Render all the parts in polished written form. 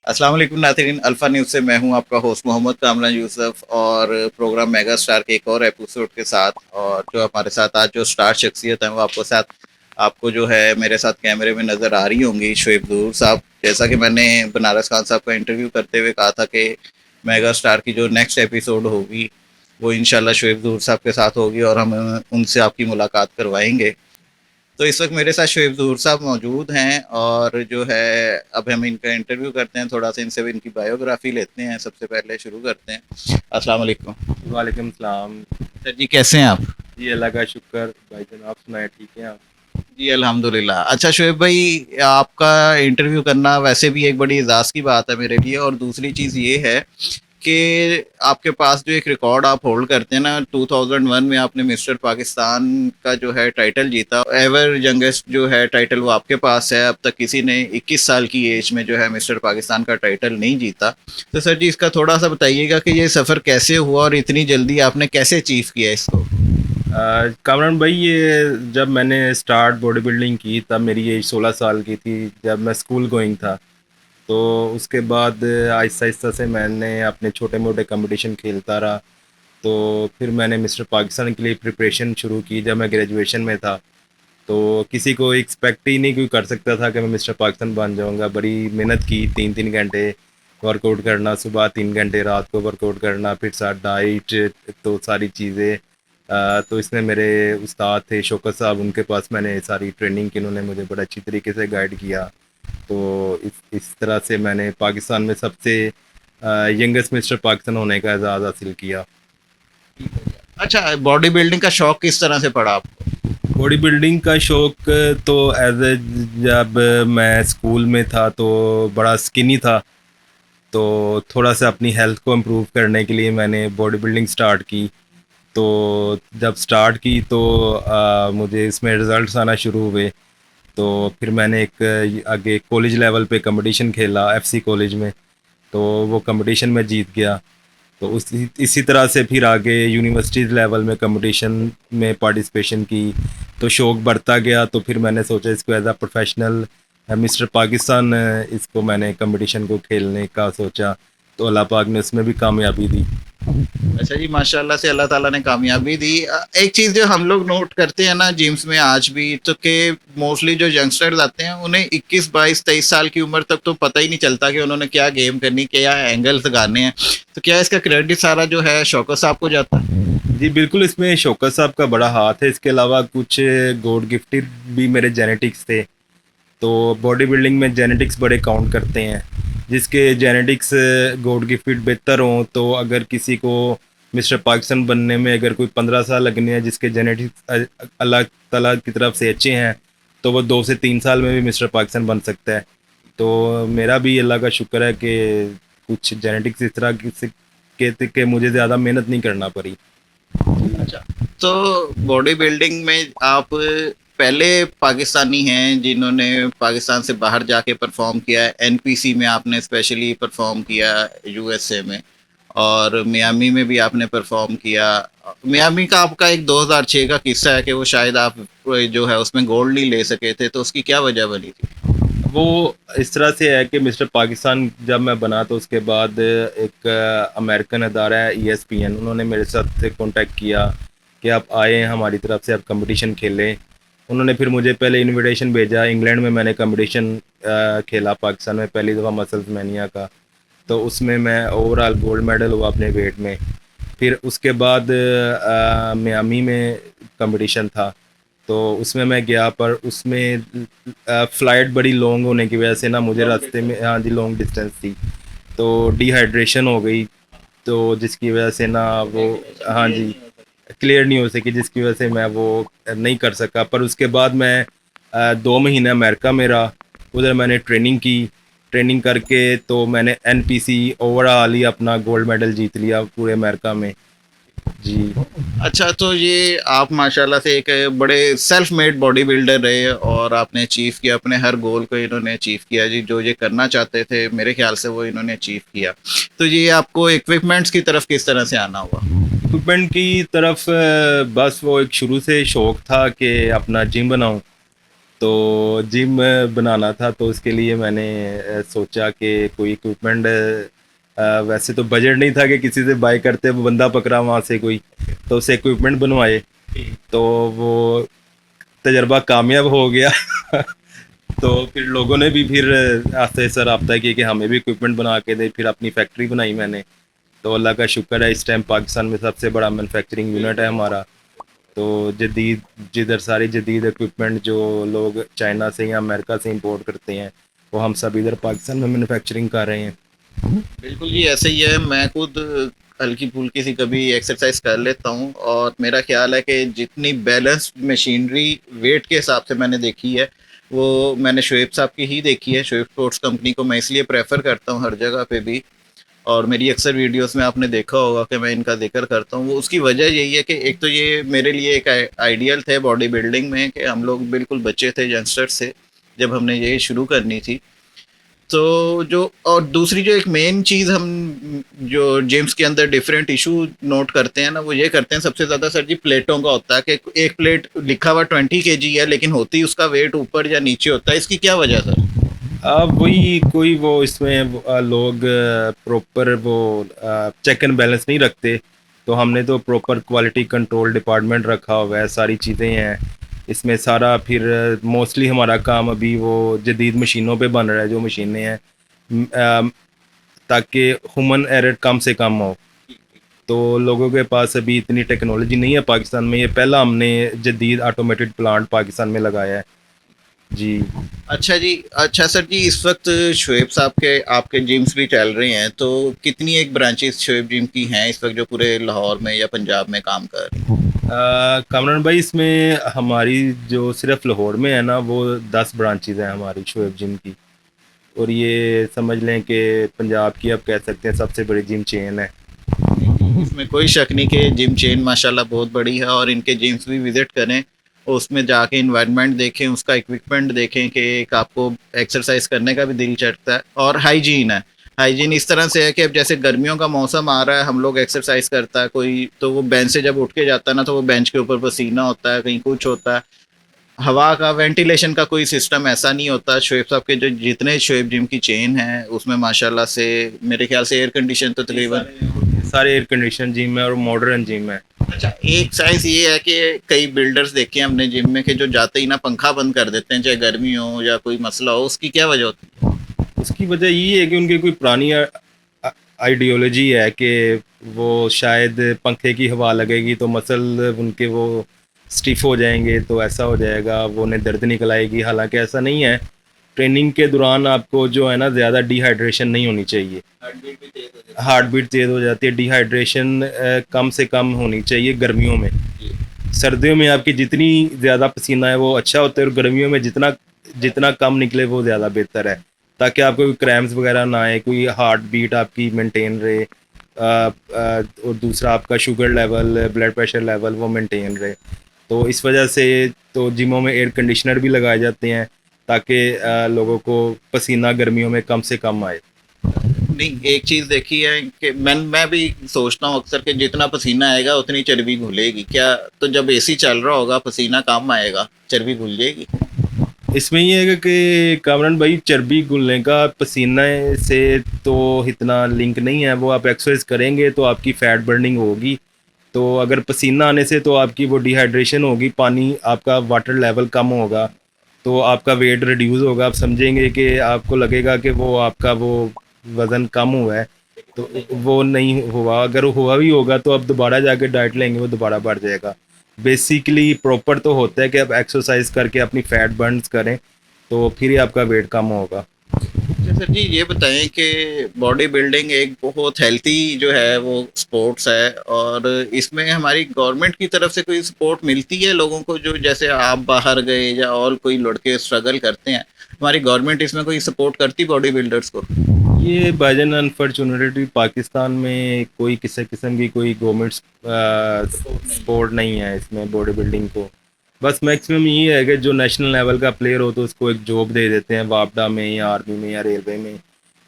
अस्सलाम वालेकुम नाज़रीन, अल्फ़ा न्यूज़ से मैं हूं आपका होस्ट मोहम्मद कामरान यूसुफ और प्रोग्राम मेगा स्टार के एक और एपिसोड के साथ। और जो हमारे साथ आज जो स्टार शख्सियत है वो आपको जो है मेरे साथ कैमरे में नज़र आ रही होंगी, शोएब ज़हूर साहब। जैसा कि मैंने बनारस खान साहब का इंटरव्यू करते हुए कहा था कि मेगा स्टार की जो नेक्स्ट एपिसोड होगी वो इंशाल्लाह शोएब ज़हूर साहब के साथ होगी और हम उनसे आपकी मुलाकात करवाएंगे। तो इस वक्त मेरे साथ शोएब ज़हूर साहब मौजूद हैं और जो है अब हम इनका इंटरव्यू करते हैं, थोड़ा सा इनसे भी इनकी बायोग्राफी लेते हैं। सबसे पहले शुरू करते हैं। अस्सलाम वालेकुम। वालेकुम सलाम। सर जी, कैसे हैं आप? जी अल्लाह का शुक्र। भाईजान आप सुनाए, ठीक हैं आप? जी अल्हम्दुलिल्लाह। अच्छा शोएब भाई, आपका इंटरव्यू करना वैसे भी एक बड़ी एजाज़ की बात है मेरे लिए, और दूसरी चीज़ ये है कि आपके पास जो एक रिकॉर्ड आप होल्ड करते हैं ना, 2001 में आपने मिस्टर पाकिस्तान का जो है टाइटल जीता। एवर यंगेस्ट जो है टाइटल वो आपके पास है। अब तक किसी ने 21 साल की एज में जो है मिस्टर पाकिस्तान का टाइटल नहीं जीता। तो सर जी, इसका थोड़ा सा बताइएगा कि ये सफ़र कैसे हुआ और इतनी जल्दी आपने कैसे अचीव किया इसको? कामरान भाई, ये जब मैंने स्टार्ट बॉडी बिल्डिंग की तब मेरी एज 16 साल की थी, जब मैं स्कूल गोइंग था। तो उसके बाद आहिस्ता आहिस्ता से मैंने अपने छोटे मोटे कंपटीशन खेलता रहा। तो फिर मैंने मिस्टर पाकिस्तान के लिए प्रिपरेशन शुरू की जब मैं ग्रेजुएशन में था। तो किसी को एक्सपेक्ट ही नहीं कोई कर सकता था कि मैं मिस्टर पाकिस्तान बन जाऊंगा। बड़ी मेहनत की, 3-3 घंटे वर्कआउट करना, सुबह 3 घंटे, रात को वर्कआउट करना, फिर साथ डाइट, तो सारी चीज़ें। तो इसमें मेरे उस्ताद थे शौकत साहब, उनके पास मैंने सारी ट्रेनिंग की, उन्होंने मुझे बड़ा अच्छी तरीके से गाइड किया। तो इस तरह से मैंने पाकिस्तान में सबसे यंगेस्ट मिस्टर पाकिस्तान होने का एजाज़ हासिल किया। अच्छा, बॉडी बिल्डिंग का शौक किस तरह से पड़ा आपको? बॉडी बिल्डिंग का शौक तो एज ए, जब मैं स्कूल में था तो बड़ा स्किनी था। तो थोड़ा सा अपनी हेल्थ को इम्प्रूव करने के लिए मैंने बॉडी बिल्डिंग स्टार्ट की। तो जब स्टार्ट की तो मुझे इसमें रिज़ल्ट्स आना शुरू हुए। तो फिर मैंने एक आगे कॉलेज लेवल पे कंपटीशन खेला एफसी कॉलेज में। तो वो कंपटीशन में जीत गया। तो उस इसी तरह से फिर आगे यूनिवर्सिटीज़ लेवल में कंपटीशन में पार्टिसिपेशन की। तो शौक़ बढ़ता गया, तो फिर मैंने सोचा इसको as a professional mister Pakistan, इसको मैंने कंपटीशन को खेलने का सोचा। तो अल्लाह पाक ने उसमें भी कामयाबी दी। अच्छा जी, माशाल्लाह से अल्लाह ताला ने कामयाबी दी। एक चीज़ जो हम लोग नोट करते हैं ना जिम्स में आज भी, तो कि मोस्टली जो यंगस्टर्स आते हैं उन्हें 21, 22, 23 साल की उम्र तक तो पता ही नहीं चलता कि उन्होंने क्या गेम करनी, क्या एंगल्स लगाने हैं। तो क्या इसका क्रेडिट सारा जो है शौकत साहब को जाता है? जी बिल्कुल, इसमें शौकत साहब का बड़ा हाथ है। इसके अलावा कुछ गॉड गिफ्टेड भी मेरे जेनेटिक्स थे। तो बॉडी बिल्डिंग में जेनेटिक्स बड़े काउंट करते हैं। जिसके जेनेटिक्स गॉड गिफ्टेड बेहतर हों, तो अगर किसी को मिस्टर पाकिस्तान बनने में अगर कोई 15 साल लगने हैं, जिसके जेनेटिक्स अल्लाह ताला की तरफ से अच्छे हैं, तो वो 2 से 3 साल में भी मिस्टर पाकिस्तान बन सकता है। तो मेरा भी अल्लाह का शुक्र है कि कुछ जेनेटिक्स इस तरह के मुझे ज़्यादा मेहनत नहीं करना पड़ी। अच्छा, तो बॉडी बिल्डिंग में आप पहले पाकिस्तानी हैं जिन्होंने पाकिस्तान से बाहर जाके परफॉर्म किया है। एनपीसी में आपने स्पेशली परफॉर्म किया, यूएसए में, और मियामी में भी आपने परफॉर्म किया। मियामी का आपका एक 2006 का किस्सा है कि वो शायद आप जो है उसमें गोल्ड नहीं ले सके थे, तो उसकी क्या वजह बनी थी? वो इस तरह से है कि मिस्टर पाकिस्तान जब मैं बना तो उसके बाद एक अमेरिकन अदारा है ESPN, उन्होंने मेरे साथ कांटेक्ट किया कि आप आए हमारी तरफ से, आप कंपटीशन खेलें। उन्होंने फिर मुझे पहले इनविटेशन भेजा। इंग्लैंड में मैंने कंपटीशन खेला पाकिस्तान में पहली दफ़ा मसल्स मैनिया का। तो उसमें मैं ओवरऑल गोल्ड मेडल हुआ अपने वेट में। फिर उसके बाद मियामी में कंपटीशन था। तो उसमें मैं गया, पर उसमें फ़्लाइट बड़ी लॉन्ग होने की वजह से ना मुझे रास्ते में, हाँ जी, लॉन्ग डिस्टेंस थी। तो डिहाइड्रेशन हो गई। तो जिसकी वजह से ना वो, हाँ जी, क्लियर नहीं हो सकी, जिसकी वजह से मैं वो नहीं कर सका। पर उसके बाद मैं 2 महीने अमेरिका में रहा। उधर मैंने ट्रेनिंग की। ट्रेनिंग करके तो मैंने NPC ओवरऑल ही अपना गोल्ड मेडल जीत लिया पूरे अमेरिका में। जी। अच्छा, तो ये आप माशाल्लाह से एक बड़े सेल्फ मेड बॉडी बिल्डर रहे और आपने अचीव किया अपने हर गोल को। इन्होंने अचीव किया जी, जो ये करना चाहते थे मेरे ख्याल से वो इन्होंने अचीव किया। तो ये आपको इक्विपमेंट्स की तरफ किस तरह से आना हुआ? इक्विपमेंट की तरफ बस वो एक शुरू से शौक़ था कि अपना जिम बनाऊं। तो जिम बनाना था, तो उसके लिए मैंने सोचा कि कोई इक्विपमेंट, वैसे तो बजट नहीं था कि किसी से बाय करते, वो बंदा पकड़ा वहाँ से कोई, तो उससे इक्विपमेंट बनवाए। तो वो तजर्बा कामयाब हो गया। तो फिर लोगों ने भी फिर आस्ते आस्ते रब्ता किया कि हमें भी इक्विपमेंट बना के दे, फिर अपनी फैक्ट्री बनाई मैंने। तो अल्लाह का शुक्र है, इस टाइम पाकिस्तान में सबसे बड़ा मैन्युफैक्चरिंग यूनिट है हमारा। तो जदीद जिधर सारी जदीद इक्विपमेंट जो लोग चाइना से या अमेरिका से इंपोर्ट करते हैं, वो हम सब इधर पाकिस्तान में मैन्युफैक्चरिंग कर रहे हैं। बिल्कुल जी, ऐसे ही है। मैं खुद हल्की-फुल्की सी कभी एक्सरसाइज कर लेता हूँ और मेरा ख़्याल है कि जितनी बैलेंस्ड मशीनरी वेट के हिसाब से मैंने देखी है, वो मैंने शोएब साहब की ही देखी है। शोएब स्पोर्ट्स कंपनी को मैं इसलिए प्रेफ़र करता हूँ हर जगह पे भी, और मेरी अक्सर वीडियोस में आपने देखा होगा कि मैं इनका ज़िक्र करता हूँ। वो उसकी वजह यही है कि एक तो ये मेरे लिए एक आइडियल थे बॉडी बिल्डिंग में, कि हम लोग बिल्कुल बच्चे थे, यंगस्टर्स थे, जब हमने ये शुरू करनी थी। तो जो और दूसरी जो एक मेन चीज़ हम जो जिम्स के अंदर डिफरेंट इशू नोट करते हैं ना, वो ये करते हैं सबसे ज़्यादा सर जी, प्लेटों का होता है कि एक प्लेट लिखा हुआ 20 kg है, लेकिन होती उसका वेट ऊपर या नीचे होता है। इसकी क्या वजह सर? वही कोई वो इसमें लोग प्रॉपर वो चेक एंड बैलेंस नहीं रखते। तो हमने तो प्रॉपर क्वालिटी कंट्रोल डिपार्टमेंट रखा हुआ है, सारी चीज़ें हैं इसमें। सारा फिर मोस्टली हमारा काम अभी वो जदीद मशीनों पे बन रहा है, जो मशीनें हैं, ताकि ह्यूमन एरर कम से कम हो। तो लोगों के पास अभी इतनी टेक्नोलॉजी नहीं है पाकिस्तान में। ये पहला हमने जदीद ऑटोमेटेड प्लांट पाकिस्तान में लगाया है जी। अच्छा जी, अच्छा सर जी, इस वक्त शोएब साहब के आपके जिम्स भी चल रहे हैं, तो कितनी एक ब्रांचेस शोएब जिम की हैं इस वक्त जो पूरे लाहौर में या पंजाब में काम कर रही हैं? कामरान भाई, इसमें हमारी जो सिर्फ लाहौर में है ना, वो 10 ब्रांचेज हैं हमारी शोएब जिम की। और ये समझ लें कि पंजाब की, अब कह सकते हैं, सबसे बड़ी जिम चेन है। इसमें कोई शक नहीं कि जिम चेन माशाल्लाह बहुत बड़ी है, और इनके जिम्स भी विज़िट करें, उसमें जाके इन्वायरमेंट देखें, उसका इक्विपमेंट देखें कि एक आपको एक्सरसाइज करने का भी दिल चढ़ता है। और हाइजीन है, हाइजीन इस तरह से है कि अब जैसे गर्मियों का मौसम आ रहा है, हम लोग एक्सरसाइज करता है कोई, तो वो बेंच से जब उठ के जाता है ना, तो वो बेंच के ऊपर पसीना होता है, कहीं कुछ होता है, हवा का वेंटिलेशन का कोई सिस्टम ऐसा नहीं होता। शोएब साहब के जो जितने शोएब जिम की चेन है, उसमें माशाल्लाह से मेरे ख्याल से एयर कंडीशन तो तकरीबन। सारे एयर कंडीशन जिम है और मॉडर्न जिम है। अच्छा, एक साइंस ये है कि कई बिल्डर्स देखे हैं हमने जिम में कि जो जाते ही ना पंखा बंद कर देते हैं, चाहे गर्मी हो या कोई मसला हो, उसकी क्या वजह होती है? उसकी वजह ये है कि उनकी कोई पुरानी आइडियोलॉजी है कि वो शायद पंखे की हवा लगेगी तो मसल उनके वो स्टिफ हो जाएंगे, तो ऐसा हो जाएगा, वो उन्हें दर्द निकल आएगी। हालांकि ऐसा नहीं है। ट्रेनिंग के दौरान आपको जो है ना, ज़्यादा डिहाइड्रेशन नहीं होनी चाहिए। हार्ट बीट तेज़ हो जाती है। डिहाइड्रेशन कम से कम होनी चाहिए गर्मियों में। सर्दियों में आपकी जितनी ज़्यादा पसीना है वो अच्छा होता है, और गर्मियों में जितना जितना कम निकले वो ज़्यादा बेहतर है, ताकि आपको कोई क्रैम्प्स वगैरह ना आए, कोई हार्ट बीट आपकी मेंटेन रहे, और दूसरा आपका sugar level, blood pressure level वो मेंटेन रहे। तो इस वजह से तो जिमों में एयर कंडीशनर भी लगाए जाते हैं, ताकि लोगों को पसीना गर्मियों में कम से कम आए। नहीं, एक चीज़ देखी है कि मैं भी सोचता हूँ अक्सर कि जितना पसीना आएगा उतनी चर्बी घुलेगी क्या? तो जब एसी चल रहा होगा पसीना कम आएगा, चर्बी घुल जाएगी? इसमें ये है कि कामरान भाई, चर्बी घुलने का पसीने से तो इतना लिंक नहीं है। वो आप एक्सरसाइज करेंगे तो आपकी फ़ैट बर्निंग होगी। तो अगर पसीना आने से तो आपकी वो डिहाइड्रेशन होगी, पानी आपका वाटर लेवल कम होगा, तो आपका वेट रिड्यूस होगा। आप समझेंगे कि आपको लगेगा कि वो आपका वो वज़न कम हुआ है, तो वो नहीं हुआ। अगर हुआ भी होगा तो आप दोबारा जाके डाइट लेंगे, वो दोबारा बढ़ जाएगा। बेसिकली प्रॉपर तो होता है कि आप एक्सरसाइज करके अपनी फैट बर्न्स करें, तो फिर ही आपका वेट कम होगा। अच्छा सर जी, ये बताएं कि बॉडी बिल्डिंग एक बहुत हेल्थी जो है वो स्पोर्ट्स है, और इसमें हमारी गवर्नमेंट की तरफ से कोई सपोर्ट मिलती है लोगों को, जो जैसे आप बाहर गए या और कोई लड़के स्ट्रगल करते हैं, हमारी गवर्नमेंट इसमें कोई सपोर्ट करती बॉडी बिल्डर्स को? ये भाईजान, अनफॉर्चुनेटली पाकिस्तान में कोई किसी किस्म की कोई गवर्नमेंट सपोर्ट नहीं है इसमें बॉडी बिल्डिंग को। बस मैक्सिमम ये है कि जो नेशनल लेवल का प्लेयर हो तो उसको एक जॉब दे देते हैं, वापडा में या आर्मी में या रेलवे में।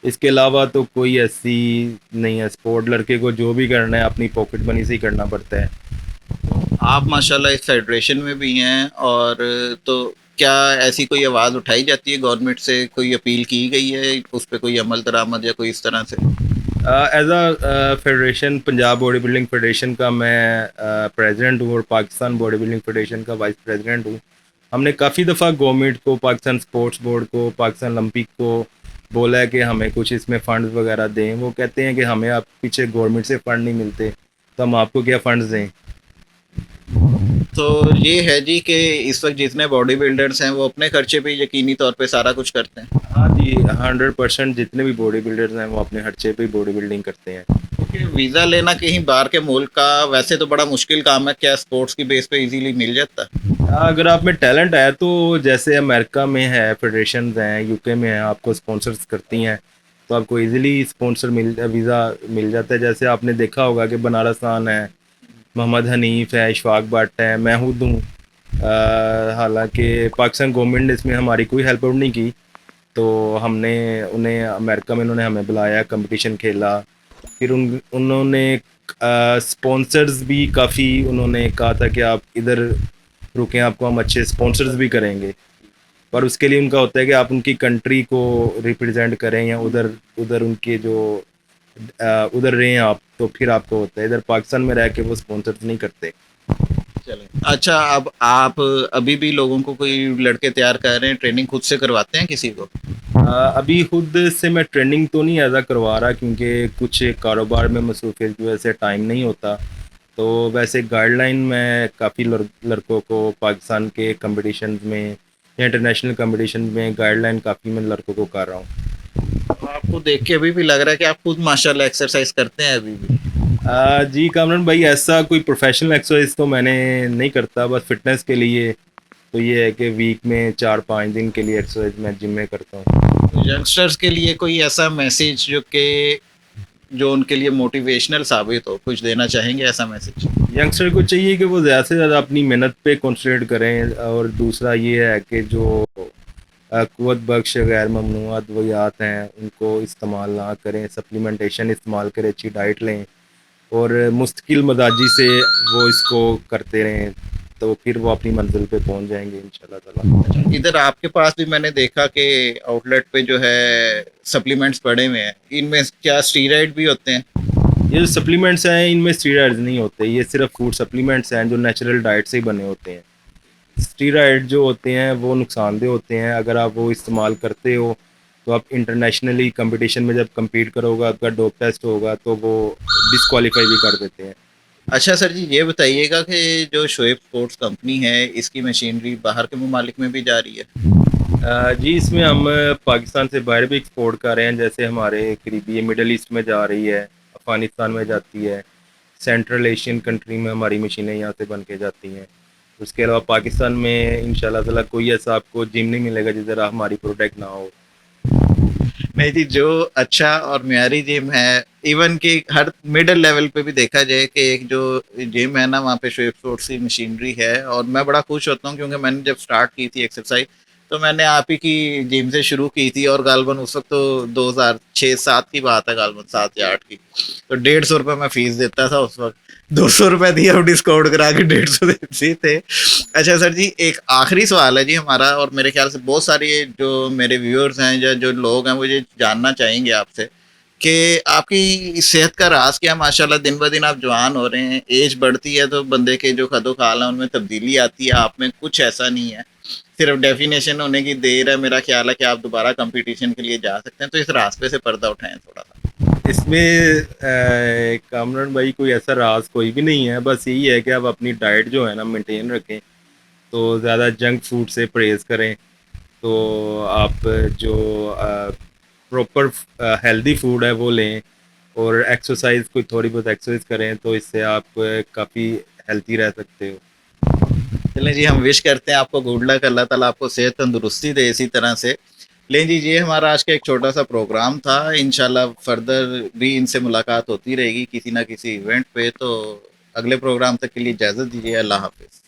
इसके अलावा तो कोई ऐसी नहीं है सपोर्ट। लड़के को जो भी करना है अपनी पॉकेट मनी से ही करना पड़ता है। आप माशाल्लाह इस फेडरेशन में भी हैं, और तो क्या ऐसी कोई आवाज़ उठाई जाती है गवर्नमेंट से, कोई अपील की गई है, उस पे कोई अमल दरामद या कोई इस तरह से? As a federation, Punjab bodybuilding federation का मैं प्रेसिडेंट हूँ और पाकिस्तान बॉडी बिल्डिंग फेडरेशन का वाइस प्रेसिडेंट हूँ। हमने काफ़ी दफ़ा गवर्नमेंट को, पाकिस्तान स्पोर्ट्स बोर्ड को, पाकिस्तान ओलंपिक को बोला है कि हमें कुछ इसमें फ़ंड्स वगैरह दें। वो कहते हैं कि हमें आप पीछे गवर्नमेंट से फ़ंड नहीं मिलते, तो हम आपको क्या फ़ंड्स दें। तो ये है जी कि इस वक्त जितने बॉडी बिल्डर्स हैं वो अपने खर्चे पे यकीनी तौर पे सारा कुछ करते हैं। हाँ जी, 100% जितने भी बॉडी बिल्डर्स हैं वो अपने खर्चे पे ही बॉडी बिल्डिंग करते हैं। क्योंकि वीज़ा लेना कहीं बाहर के मुल्क का वैसे तो बड़ा मुश्किल काम है, क्या स्पोर्ट्स की बेस पे इजीली मिल जाता है? हाँ, अगर आप में टैलेंट है तो जैसे अमेरिका में है, फेडरेशन हैं, यूके में है, आपको स्पॉन्सर्स करती हैं, तो आपको इजीली स्पॉन्सर वीज़ा मिल जाता है। जैसे आपने देखा होगा कि बनारस खान है, मोहम्मद हनीफ है, इशफाक भट्ट है, मैं खुद हूँ। हालांकि पाकिस्तान गवर्नमेंट ने इसमें हमारी कोई हेल्प आउट नहीं की, तो हमने उन्हें अमेरिका में उन्होंने हमें बुलाया, कंपटीशन खेला। फिर उन्होंने स्पॉन्सर्स भी काफ़ी उन्होंने कहा था कि आप इधर रुकें, आपको हम अच्छे स्पॉन्सर्स भी करेंगे। पर उसके लिए उनका होता है कि आप उनकी कंट्री को रिप्रेजेंट करें या उधर उधर उनके जो उधर रहें आप, तो फिर आपको होता है। इधर पाकिस्तान में रह के वो स्पॉन्सर्स नहीं करते। चलें। अच्छा, अब आप अभी भी लोगों को, कोई लड़के तैयार कर रहे हैं, ट्रेनिंग खुद से करवाते हैं किसी को? अभी खुद से मैं ट्रेनिंग तो नहीं ऐसा करवा रहा, क्योंकि कुछ कारोबार में मसरूफियत की वजह से टाइम नहीं होता। तो वैसे गाइडलाइन मैं काफ़ी लड़कों को पाकिस्तान के कंपटीशन में या इंटरनेशनल कंपटीशन में गाइडलाइन काफ़ी मैं लड़कों को कर रहा हूँ। आपको देख के अभी भी लग रहा है कि आप खुद माशाल्लाह एक्सरसाइज करते हैं अभी भी। जी कामरान भाई, ऐसा कोई प्रोफेशनल एक्सरसाइज तो मैंने नहीं करता, बस फिटनेस के लिए। तो ये है कि वीक में 4-5 दिन के लिए एक्सरसाइज मैं जिम में करता हूँ। तो यंगस्टर्स के लिए कोई ऐसा मैसेज जो उनके लिए मोटिवेशनल साबित हो, कुछ देना चाहेंगे ऐसा मैसेज? यंगस्टर को चाहिए कि वो ज़्यादा से ज़्यादा अपनी मेहनत पे कंसंट्रेट करें, और दूसरा ये है कि जो क़ुव्वत बख्श गैर ममनूआ अद्वियात हैं उनको इस्तेमाल ना करें, सप्लीमेंटेशन इस्तेमाल करें, अच्छी डाइट लें और मुस्तकिल मजाजी से वो इसको करते रहें, तो फिर वो अपनी मंजिल पे पहुंच जाएंगे इंशाल्लाह ताला। इधर आपके पास भी मैंने देखा कि आउटलेट पे जो है सप्लीमेंट्स पड़े हुए हैं, इनमें क्या स्टीरॉयड भी होते हैं? ये जो सप्लीमेंट्स हैं इनमें स्टीरॉयड्स नहीं होते, ये सिर्फ फूड सप्लीमेंट्स हैं जो नेचुरल डाइट से ही बने होते हैं। स्टीरॉयड जो होते हैं वो नुकसानदेह होते हैं, अगर आप वो इस्तेमाल करते हो तो आप इंटरनेशनली कंपटीशन में जब compete करोगे, आपका डोप टेस्ट होगा तो वो डिस्क्वालीफाई भी कर देते हैं। अच्छा सर जी, ये बताइएगा कि जो शोएब स्पोर्ट्स कंपनी है, इसकी मशीनरी बाहर के ममालिक में भी जा रही है? जी, इसमें हम पाकिस्तान से बाहर भी एक्सपोर्ट कर रहे हैं, जैसे हमारे करीबी मिडल ईस्ट में जा रही है, अफ़गानिस्तान में जाती है, सेंट्रल एशियन कंट्री में हमारी मशीनें यहाँ से बन के जाती हैं। उसके अलावा पाकिस्तान में इंशाल्लाह ताला कोई ऐसा आपको जिम नहीं मिलेगा जिधर हमारी प्रोडक्ट ना हो। नहीं जी, जो अच्छा और म्यारी जिम है, इवन कि हर मिडल लेवल पे भी देखा जाए कि एक जो जिम है ना, वहाँ पे शोएब स्पोर्ट्स की मशीनरी है, और मैं बड़ा खुश होता हूँ क्योंकि मैंने जब स्टार्ट की थी एक्सरसाइज, तो मैंने आप ही की जिम से शुरू की थी, और गालबन उस वक्त तो 2006-7 की बात है, गालबन 7 या 8 की। तो 150 रुपये मैं फीस देता था उस वक्त, 200 रुपये दिए, अब डिस्काउंट करा के 150 देते थे। अच्छा सर जी, एक आखिरी सवाल है जी हमारा, और मेरे ख्याल से बहुत सारे जो मेरे व्यूअर्स हैं या जो लोग हैं वो ये जानना चाहेंगे आपसे कि आपकी सेहत का राज क्या है? माशाल्लाह दिन ब दिन आप जवान हो रहे हैं, एज बढ़ती है तो बंदे के जो खदो खाल है उनमें तब्दीली आती है, आप में कुछ ऐसा नहीं है, सिर्फ डेफिनेशन होने की देर है। मेरा ख्याल है कि आप दोबारा कंपटीशन के लिए जा सकते हैं, तो इस रास्ते से पर्दा उठाएं थोड़ा सा। इसमें कामरान भाई, कोई ऐसा राज कोई भी नहीं है, बस यही है कि आप अपनी डाइट जो है ना मेंटेन रखें, तो ज़्यादा जंक फूड से परहेज़ करें, तो आप जो प्रॉपर हेल्दी फूड है वो लें, और एक्सरसाइज कोई थोड़ी बहुत एक्सरसाइज करें, तो इससे आप काफ़ी हेल्थी रह सकते हो। चलें जी, हम विश करते हैं आपको गुड लक, अल्लाह ताला आपको सेहत तंदुरुस्ती दे इसी तरह से। लें जी, ये हमारा आज का एक छोटा सा प्रोग्राम था, इंशाल्लाह फर्दर भी इनसे मुलाकात होती रहेगी किसी ना किसी इवेंट पे। तो अगले प्रोग्राम तक के लिए इजाज़त दीजिए, अल्लाह हाफिज़।